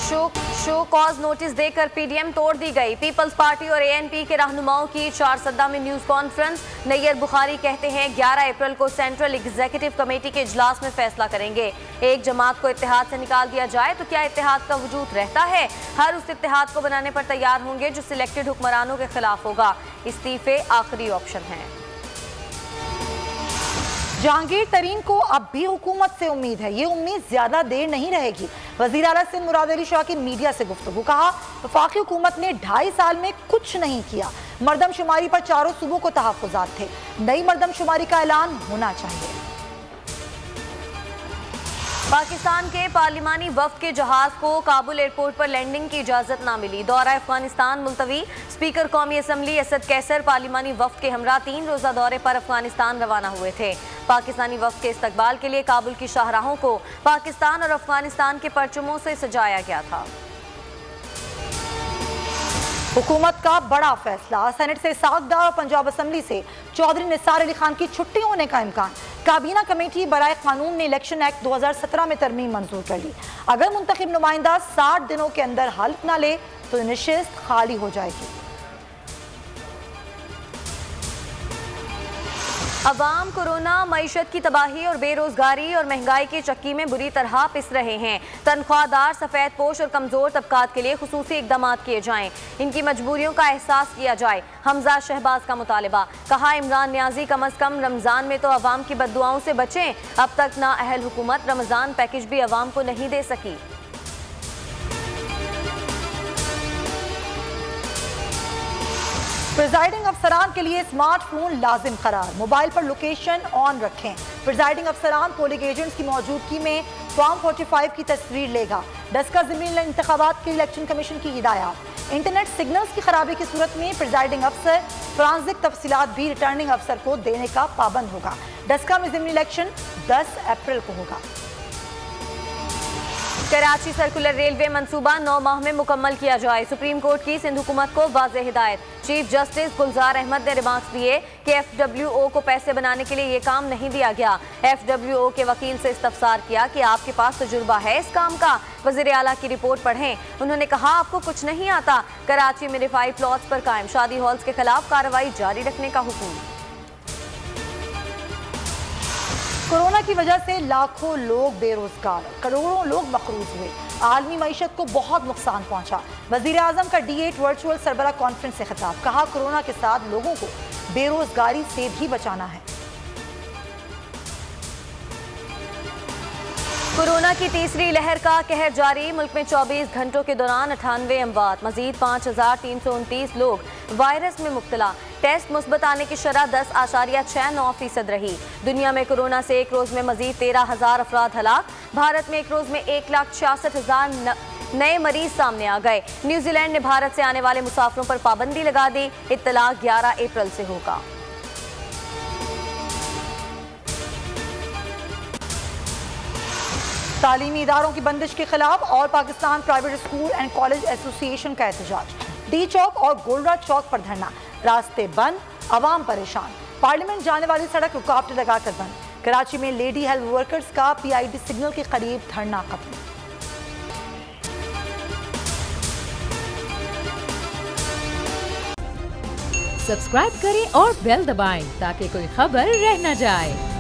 Show cause notice देकर PDM तोड़ दी गई। पीपल्स पार्टी और एएनपी के रहनुमाओं की चारसद्दा में न्यूज कॉन्फ्रेंस। नैयर बुखारी कहते हैं 11 अप्रैल को सेंट्रल एग्जीक्यूटिव कमेटी के इजलास में फैसला करेंगे। एक जमात को इत्तेहाद से निकाल दिया जाए तो क्या इत्तेहाद का वजूद रहता है? हर उस इत्तेहाद को बनाने पर तैयार होंगे जो सिलेक्टेड हुक्मरानों के खिलाफ होगा। इस्तीफे आखिरी ऑप्शन है। जहांगीर तरीन को अब भी हुकूमत से उम्मीद है। ये उम्मीद ज्यादा देर नहीं रहेगी। वजीर आला सिंध मुराद अली शाह की मीडिया से गुफ्तगू। कहा, वफाकी हुकूमत ने 2.5 साल में कुछ नहीं किया। मर्दमशुमारी पर चारों सूबों को तहफ्फुज़ात थे। नई मर्दमशुमारी का ऐलान होना चाहिए। पाकिस्तान के पार्लिमानी वफ्द के जहाज को काबुल एयरपोर्ट पर लैंडिंग की इजाजत ना मिली। दौरा अफगानिस्तान मुलतवी। स्पीकर कौमी असम्बली असद कैसर पार्लिमानी वफ्द के हमरा 3 रोजा दौरे पर अफगानिस्तान रवाना हुए थे। पाकिस्तानी वफ्द के इस्तकबाल के लिए काबुल की शाहराहों को पाकिस्तान और अफगानिस्तान के परचमों से सजाया गया था। हुकूमत का बड़ा फैसला। सेनेट से सागदार और पंजाब असम्बली से चौधरी निसार अली खान की छुट्टी होने का इम्कान। काबीना कमेटी बराए कानून ने इलेक्शन एक्ट 2017 में तरमीम मंजूर कर ली। अगर मुंतखब नुमाइंदा 60 दिनों के अंदर हल्फ न ले तो नशिस्त खाली हो जाएगी। अवाम कोरोना, मईशत की तबाही और बेरोजगारी और महंगाई की चक्की में बुरी तरह पिस रहे हैं। तनख्वाहदार, सफेद पोश और कमजोर तबकात के लिए खुसूसी इकदाम किए जाएं। इनकी मजबूरियों का एहसास किया जाए। हमजा शहबाज का मुतालबा। कहा, इमरान नियाजी कम अज कम रमजान में तो अवाम की बद्दुआओं से बचें। अब तक नाअहल हुकूमत रमजान पैकेज भी अवाम को नहीं दे सकी। प्रिजाइडिंग अफसरान के लिए स्मार्टफोन लाजिम करार। मोबाइल पर लोकेशन ऑन रखें। प्रिजाइडिंग अफसरान पोलिंग एजेंट्स की मौजूदगी में फॉर्म 45 की तस्वीर लेगा। डस्का ज़मीनी इंतखाबात के इलेक्शन कमीशन की हिदायत। इंटरनेट सिग्नल्स की खराबी की सूरत में प्रिजाइडिंग अफसर फ्रांसिक तफसीलात भी रिटर्निंग अफसर को देने का पाबंद होगा। डस्का में ज़मीनी इलेक्शन 10 अप्रैल को होगा। कराची सर्कुलर रेलवे मंसूबा 9 माह में मुकम्मल किया जाए। सुप्रीम कोर्ट की सिंध हुकूमत को वाज़ेह हिदायत। चीफ जस्टिस गुलजार अहमद ने रिमार्क्स दिए कि FWO को पैसे बनाने के लिए ये काम नहीं दिया गया। FWO के वकील से इस्तफसार किया कि आपके पास तजुर्बा है इस काम का। वज़ीर आला की रिपोर्ट पढ़ें। उन्होंने कहा, आपको कुछ नहीं आता। कराची में रिफाई प्लॉट्स पर कायम शादी हॉल्स के खिलाफ कार्रवाई जारी रखने का हुक्म। कोरोना की वजह से लाखों लोग बेरोजगार, करोड़ों लोग मकरूज हुए। आलमी मईशत को बहुत नुकसान पहुंचा। वजीर आजम का D8 वर्चुअल सरबराह कॉन्फ्रेंस से खिताब। कहा, कोरोना के साथ लोगों को बेरोजगारी से भी बचाना है। कोरोना की तीसरी लहर का कहर जारी। मुल्क में 24 घंटों के दौरान 98 अमवात। मजीद 5329 लोग वायरस में मुब्तला। टेस्ट मुस्बत आने की शरह 10.69% रही। दुनिया में कोरोना से एक रोज में मजीद 13,000 अफराद हलाक। भारत में एक रोज में 1,66,000 नए मरीज सामने आ गए। न्यूजीलैंड ने भारत से आने वाले मुसाफिरों पर पाबंदी लगा दी। इत्तला 11 अप्रैल से होगा। तालीमी इदारों की बंदिश के खिलाफ और Pakistan private school and college association का एहतजाज। डी चौक और गोलरा चौक पर धरना। रास्ते बंद, अवाम परेशान। पार्लियामेंट जाने वाली सड़क रुकावटें लगाकर बंद। कराची में लेडी हेल्थ वर्कर्स का PID सिग्नल के करीब धरना खत्म। सब्सक्राइब करें और बेल दबाएं ताकि कोई खबर रह न जाए।